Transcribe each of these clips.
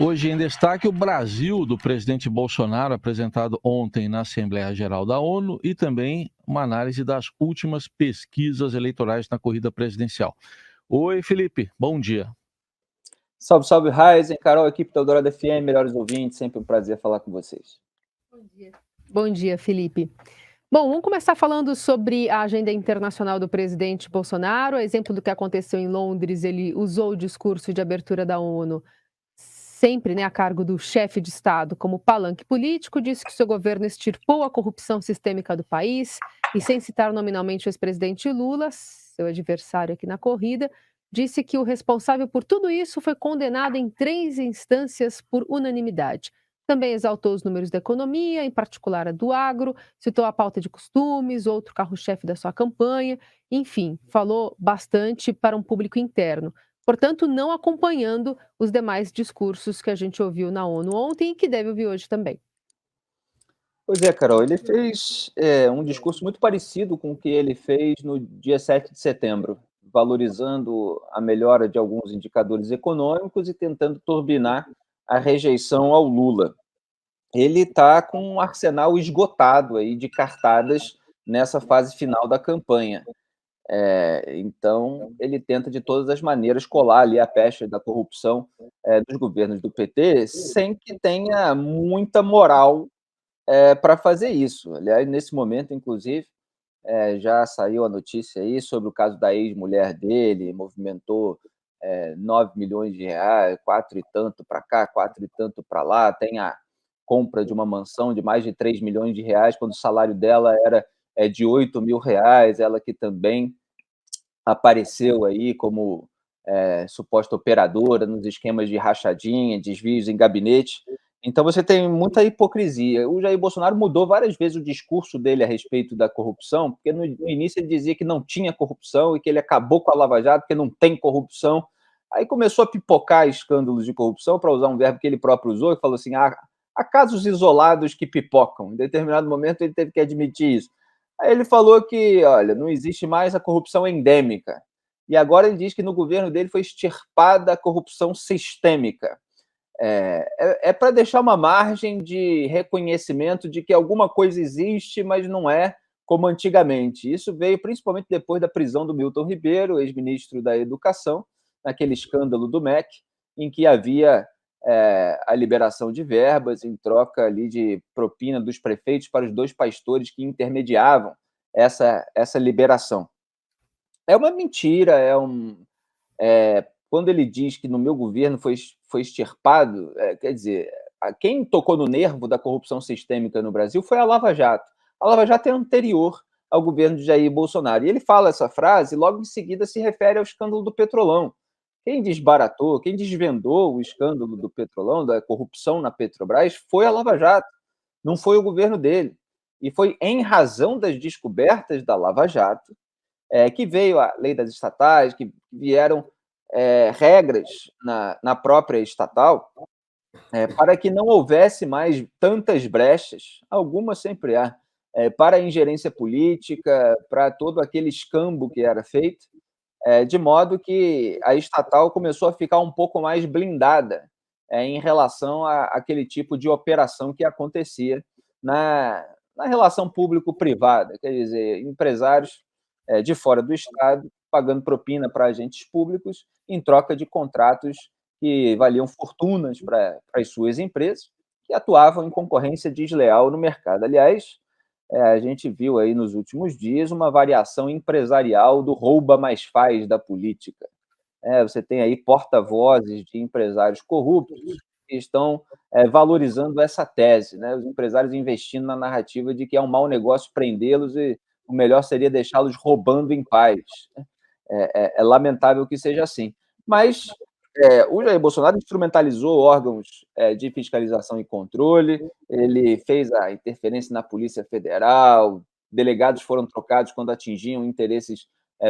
Hoje em destaque, o Brasil do presidente Bolsonaro, apresentado ontem na Assembleia Geral da ONU, e também uma análise das últimas pesquisas eleitorais na corrida presidencial. Oi, Felipe, bom dia. Salve, salve, Ryzen, Carol, equipe da Eldorado FM, melhores ouvintes, sempre um prazer falar com vocês. Bom dia, Felipe. Bom, vamos começar falando sobre a agenda internacional do presidente Bolsonaro. A exemplo do que aconteceu em Londres, ele usou o discurso de abertura da ONU, sempre, né, a cargo do chefe de Estado, como palanque político, disse que seu governo extirpou a corrupção sistêmica do país e, sem citar nominalmente o ex-presidente Lula, seu adversário aqui na corrida, disse que o responsável por tudo isso foi condenado em 3 instâncias por unanimidade. Também exaltou os números da economia, em particular a do agro, citou a pauta de costumes, outro carro-chefe da sua campanha, enfim, falou bastante para um público interno. Portanto, não acompanhando os demais discursos que a gente ouviu na ONU ontem e que deve ouvir hoje também. Pois é, Carol, ele fez um discurso muito parecido com o que ele fez no dia 7 de setembro, valorizando a melhora de alguns indicadores econômicos e tentando turbinar a rejeição ao Lula. Ele está com um arsenal esgotado aí de cartadas nessa fase final da campanha. Então, ele tenta de todas as maneiras colar ali a pecha da corrupção dos governos do PT, sem que tenha muita moral para fazer isso. Aliás, nesse momento, inclusive, já saiu a notícia aí sobre o caso da ex-mulher dele, movimentou 9 milhões de reais, quatro e tanto para cá, quatro e tanto para lá, tem a compra de uma mansão de mais de 3 milhões de reais, quando o salário dela era de 8 mil reais, ela que também apareceu aí como suposta operadora nos esquemas de rachadinha, desvios em gabinete. Então você tem muita hipocrisia. O Jair Bolsonaro mudou várias vezes o discurso dele a respeito da corrupção, porque no início ele dizia que não tinha corrupção e que ele acabou com a Lava Jato, porque não tem corrupção. Aí começou a pipocar escândalos de corrupção, para usar um verbo que ele próprio usou, e falou assim: há casos isolados que pipocam. Em determinado momento ele teve que admitir isso. Aí ele falou que, olha, não existe mais a corrupção endêmica. E agora ele diz que no governo dele foi extirpada a corrupção sistêmica. Para deixar uma margem de reconhecimento de que alguma coisa existe, mas não é como antigamente. Isso veio principalmente depois da prisão do Milton Ribeiro, ex-ministro da Educação, naquele escândalo do MEC, em que havia a liberação de verbas em troca ali de propina dos prefeitos para os 2 pastores que intermediavam essa liberação. É uma mentira, quando ele diz que no meu governo foi extirpado, quer dizer, quem tocou no nervo da corrupção sistêmica no Brasil foi a Lava Jato. A Lava Jato é anterior ao governo de Jair Bolsonaro. E ele fala essa frase e logo em seguida se refere ao escândalo do Petrolão. Quem desbaratou, quem desvendou o escândalo do Petrolão, da corrupção na Petrobras, foi a Lava Jato, não foi o governo dele. E foi em razão das descobertas da Lava Jato que veio a lei das estatais, que vieram regras na própria estatal para que não houvesse mais tantas brechas, algumas sempre há, para a ingerência política, para todo aquele escambo que era feito, de modo que a estatal começou a ficar um pouco mais blindada em relação àquele tipo de operação que acontecia na relação público-privada, quer dizer, empresários de fora do Estado pagando propina para agentes públicos em troca de contratos que valiam fortunas para as suas empresas, que atuavam em concorrência desleal no mercado. Aliás, a gente viu aí nos últimos dias uma variação empresarial do rouba mais faz da política. Você tem aí porta-vozes de empresários corruptos que estão valorizando essa tese, né? Os empresários investindo na narrativa de que é um mau negócio prendê-los e o melhor seria deixá-los roubando em paz. É lamentável que seja assim. Mas o Jair Bolsonaro instrumentalizou órgãos de fiscalização e controle, ele fez a interferência na Polícia Federal, delegados foram trocados quando atingiam interesses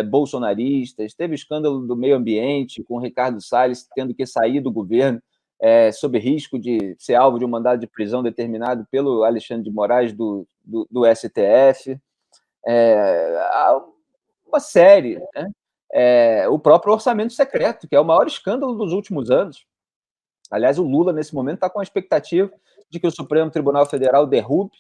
bolsonaristas, teve o escândalo do meio ambiente, com o Ricardo Salles tendo que sair do governo sob risco de ser alvo de um mandado de prisão determinado pelo Alexandre de Moraes do STF. Há uma série, né? O próprio orçamento secreto, que é o maior escândalo dos últimos anos. Aliás, o Lula, nesse momento, está com a expectativa de que o Supremo Tribunal Federal derrube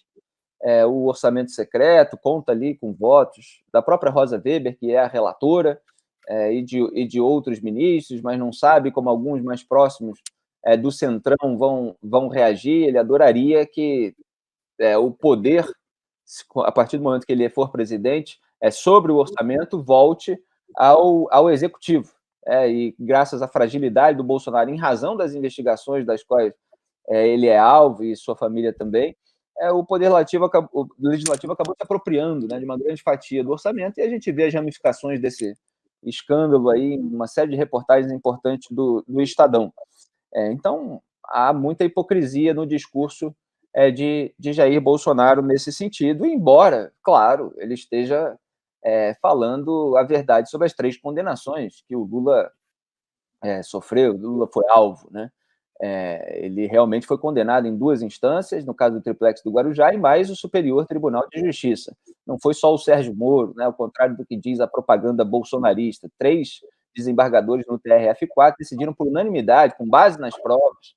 o orçamento secreto, conta ali com votos da própria Rosa Weber, que é a relatora, e de outros ministros, mas não sabe como alguns mais próximos do Centrão vão reagir. Ele adoraria que o poder, a partir do momento que ele for presidente, sobre o orçamento, volte ao Executivo. E graças à fragilidade do Bolsonaro, em razão das investigações das quais ele é alvo e sua família também, o Legislativo acabou se apropriando, né, de uma grande fatia do orçamento, e a gente vê as ramificações desse escândalo aí em uma série de reportagens importantes do Estadão. Então, há muita hipocrisia no discurso de Jair Bolsonaro nesse sentido, embora, claro, ele esteja falando a verdade sobre as 3 condenações que o Lula sofreu. O Lula foi alvo, né? Ele realmente foi condenado em 2 instâncias, no caso do triplex do Guarujá, e mais o Superior Tribunal de Justiça. Não foi só o Sérgio Moro, né? Ao contrário do que diz a propaganda bolsonarista. 3 desembargadores no TRF4 decidiram por unanimidade, com base nas provas,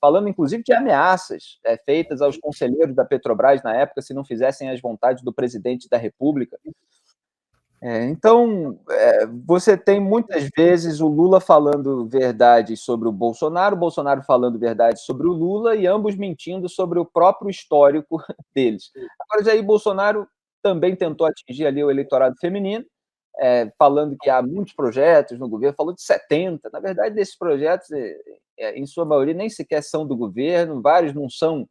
falando inclusive de ameaças feitas aos conselheiros da Petrobras na época, se não fizessem as vontades do presidente da República. Então, você tem muitas vezes o Lula falando verdade sobre o Bolsonaro falando verdade sobre o Lula, e ambos mentindo sobre o próprio histórico deles. Agora, Jair Bolsonaro também tentou atingir ali o eleitorado feminino, falando que há muitos projetos no governo, falou de 70. Na verdade, desses projetos, em sua maioria, nem sequer são do governo, vários não são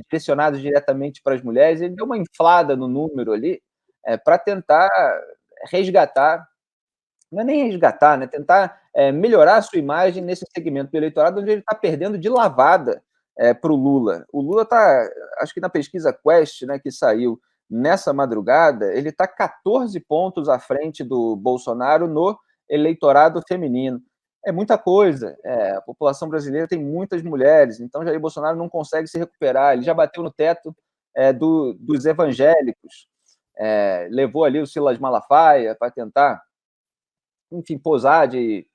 direcionados diretamente para as mulheres. Ele deu uma inflada no número ali para tentar resgatar, não é nem resgatar, né? Tentar melhorar a sua imagem nesse segmento do eleitorado onde ele está perdendo de lavada para o Lula. O Lula está, acho que na pesquisa Quest, né, que saiu nessa madrugada, ele está 14 pontos à frente do Bolsonaro no eleitorado feminino. É muita coisa. A população brasileira tem muitas mulheres, então Jair Bolsonaro não consegue se recuperar. Ele já bateu no teto dos evangélicos. Levou ali o Silas Malafaia para tentar, enfim, posar de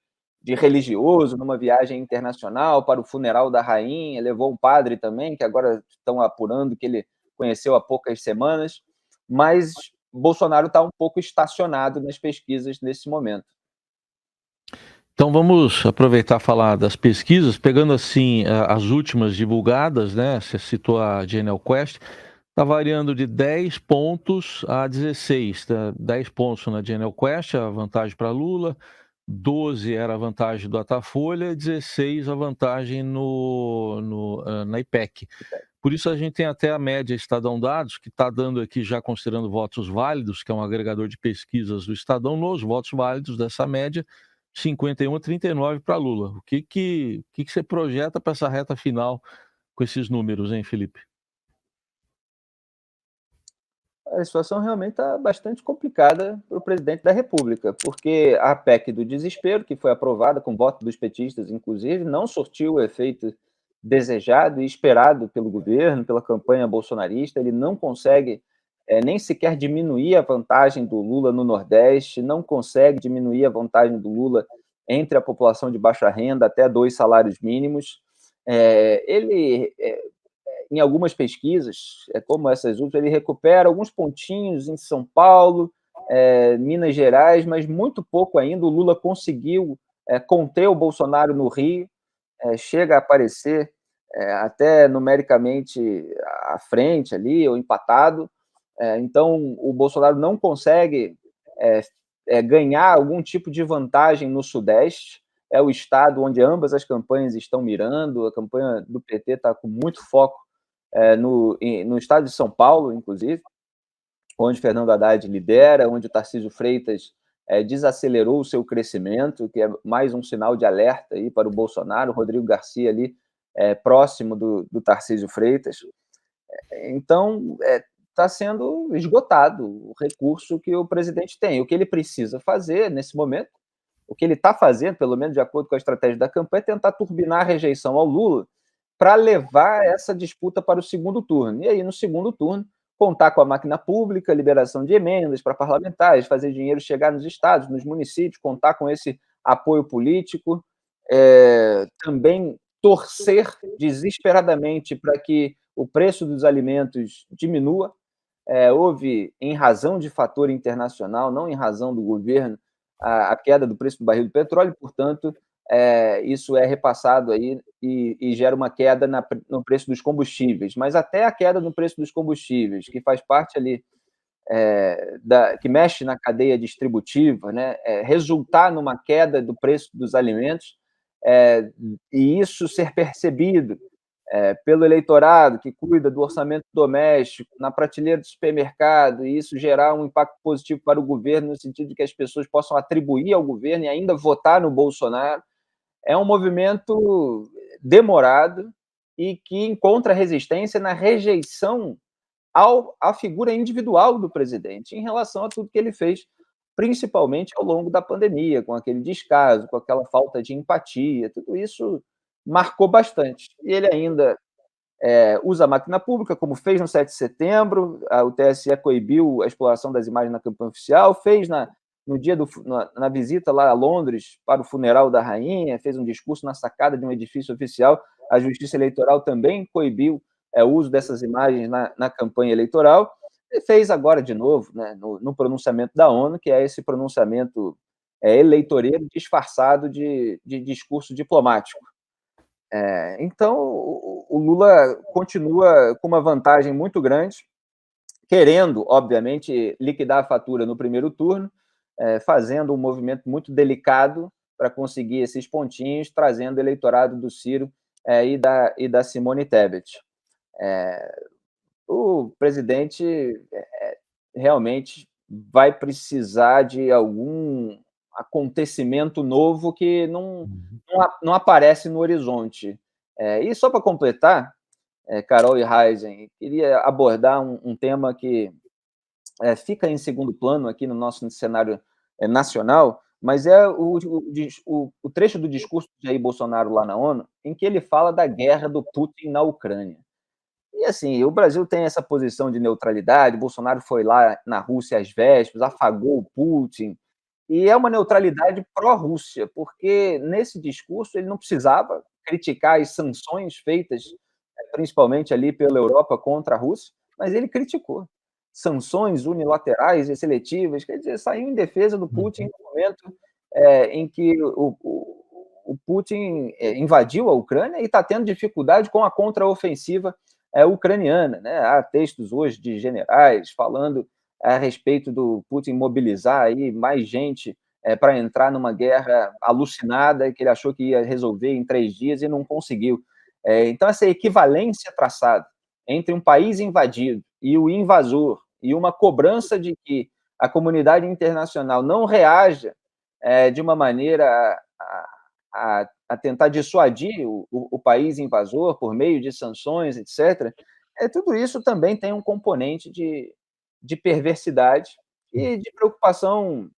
religioso numa viagem internacional para o funeral da rainha. Levou um padre também, que agora estão apurando que ele conheceu há poucas semanas, mas Bolsonaro está um pouco estacionado nas pesquisas nesse momento. Então vamos aproveitar e falar das pesquisas, pegando assim as últimas divulgadas, né? Você citou a Genial Quest. Está variando de 10 pontos a 16. Tá? 10 pontos na Genial Quest, a vantagem para Lula. 12 era a vantagem do Datafolha. 16 a vantagem na IPEC. Por isso a gente tem até a média Estadão Dados, que está dando aqui, já considerando votos válidos, que é um agregador de pesquisas do Estadão, nos votos válidos dessa média, 51 a 39 para Lula. O que você projeta para essa reta final com esses números, hein, Felipe? A situação realmente está bastante complicada para o presidente da República, porque a PEC do desespero, que foi aprovada com voto dos petistas, inclusive, não surtiu o efeito desejado e esperado pelo governo, pela campanha bolsonarista. Ele não consegue nem sequer diminuir a vantagem do Lula no Nordeste, não consegue diminuir a vantagem do Lula entre a população de baixa renda até 2 salários mínimos. Ele em algumas pesquisas, como essas últimas, ele recupera alguns pontinhos em São Paulo, Minas Gerais, mas muito pouco ainda. O Lula conseguiu conter o Bolsonaro no Rio, chega a aparecer até numericamente à frente ali, ou empatado. Então, o Bolsonaro não consegue ganhar algum tipo de vantagem no Sudeste. É o estado onde ambas as campanhas estão mirando. A campanha do PT está com muito foco no estado de São Paulo, inclusive, onde Fernando Haddad lidera, onde o Tarcísio Freitas desacelerou o seu crescimento, que é mais um sinal de alerta aí para o Bolsonaro. O Rodrigo Garcia ali próximo do Tarcísio Freitas. Então, está sendo esgotado o recurso que o presidente tem. O que ele precisa fazer nesse momento, o que ele está fazendo, pelo menos de acordo com a estratégia da campanha, é tentar turbinar a rejeição ao Lula para levar essa disputa para o segundo turno. E aí, no segundo turno, contar com a máquina pública, liberação de emendas para parlamentares, fazer dinheiro chegar nos estados, nos municípios, contar com esse apoio político, também torcer desesperadamente para que o preço dos alimentos diminua. Houve, em razão de fator internacional, não em razão do governo, a queda do preço do barril do petróleo, portanto, isso é repassado aí e gera uma queda no preço dos combustíveis. Mas até a queda no preço dos combustíveis, que faz parte ali, que mexe na cadeia distributiva, né, resultar numa queda do preço dos alimentos, e isso ser percebido pelo eleitorado que cuida do orçamento doméstico, na prateleira do supermercado, e isso gerar um impacto positivo para o governo, no sentido de que as pessoas possam atribuir ao governo e ainda votar no Bolsonaro, é um movimento demorado e que encontra resistência na rejeição à figura individual do presidente, em relação a tudo que ele fez, principalmente ao longo da pandemia, com aquele descaso, com aquela falta de empatia, tudo isso marcou bastante. E ele ainda usa a máquina pública, como fez no 7 de setembro, o TSE coibiu a exploração das imagens na campanha oficial, fez no dia na visita lá a Londres para o funeral da rainha, fez um discurso na sacada de um edifício oficial, a Justiça Eleitoral também coibiu o uso dessas imagens na campanha eleitoral, e fez agora de novo, né, no pronunciamento da ONU, que é esse pronunciamento eleitoreiro disfarçado de discurso diplomático. Então, o Lula continua com uma vantagem muito grande, querendo, obviamente, liquidar a fatura no primeiro turno, fazendo um movimento muito delicado para conseguir esses pontinhos, trazendo o eleitorado do Ciro e da Simone Tebet. O presidente realmente vai precisar de algum acontecimento novo que não aparece no horizonte. E só para completar, Carol e Heisen, queria abordar um tema que fica em segundo plano aqui no nosso cenário nacional, mas é o trecho do discurso de Jair Bolsonaro lá na ONU, em que ele fala da guerra do Putin na Ucrânia. E assim, o Brasil tem essa posição de neutralidade, Bolsonaro foi lá na Rússia às vésperas, afagou o Putin, e é uma neutralidade pró-Rússia, porque nesse discurso ele não precisava criticar as sanções feitas, principalmente ali pela Europa contra a Rússia, mas ele criticou. Sanções unilaterais e seletivas, quer dizer, saiu em defesa do Putin no momento em que o Putin invadiu a Ucrânia e está tendo dificuldade com a contraofensiva ucraniana, né? Há textos hoje de generais falando a respeito do Putin mobilizar aí mais gente para entrar numa guerra alucinada que ele achou que ia resolver em 3 dias e não conseguiu. Então, essa equivalência traçada entre um país invadido e o invasor e uma cobrança de que a comunidade internacional não reaja de uma maneira a tentar dissuadir o país invasor por meio de sanções, etc., tudo isso também tem um componente de perversidade e de preocupação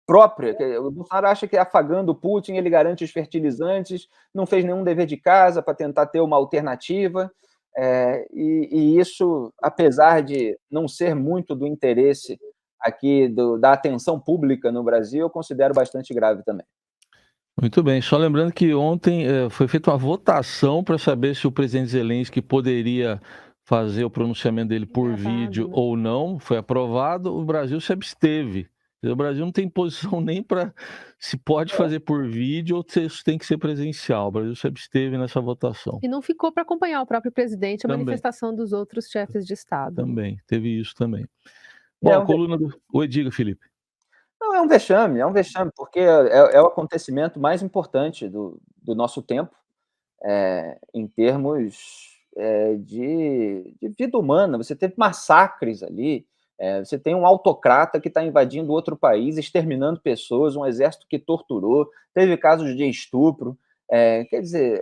própria. O Bolsonaro acha que afagando o Putin ele garante os fertilizantes, não fez nenhum dever de casa para tentar ter uma alternativa, e isso, apesar de não ser muito do interesse aqui da atenção pública no Brasil, eu considero bastante grave também. Muito bem, só lembrando que ontem foi feita uma votação para saber se o presidente Zelensky poderia fazer o pronunciamento dele por vídeo ou não, foi aprovado, o Brasil se absteve. O Brasil não tem posição nem para se pode fazer por vídeo ou se isso tem que ser presencial. O Brasil se absteve nessa votação. E não ficou para acompanhar o próprio presidente, a Também. manifestação dos outros chefes de Estado. Também, teve isso também. Bom, a coluna do... Oi, diga, Felipe. Não, é um vexame, porque é o acontecimento mais importante do nosso tempo, em termos de vida humana. Você teve massacres ali, você tem um autocrata que está invadindo outro país, exterminando pessoas, um exército que torturou, teve casos de estupro. Quer dizer,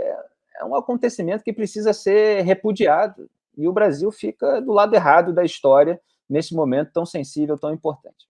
é um acontecimento que precisa ser repudiado, e o Brasil fica do lado errado da história nesse momento tão sensível, tão importante.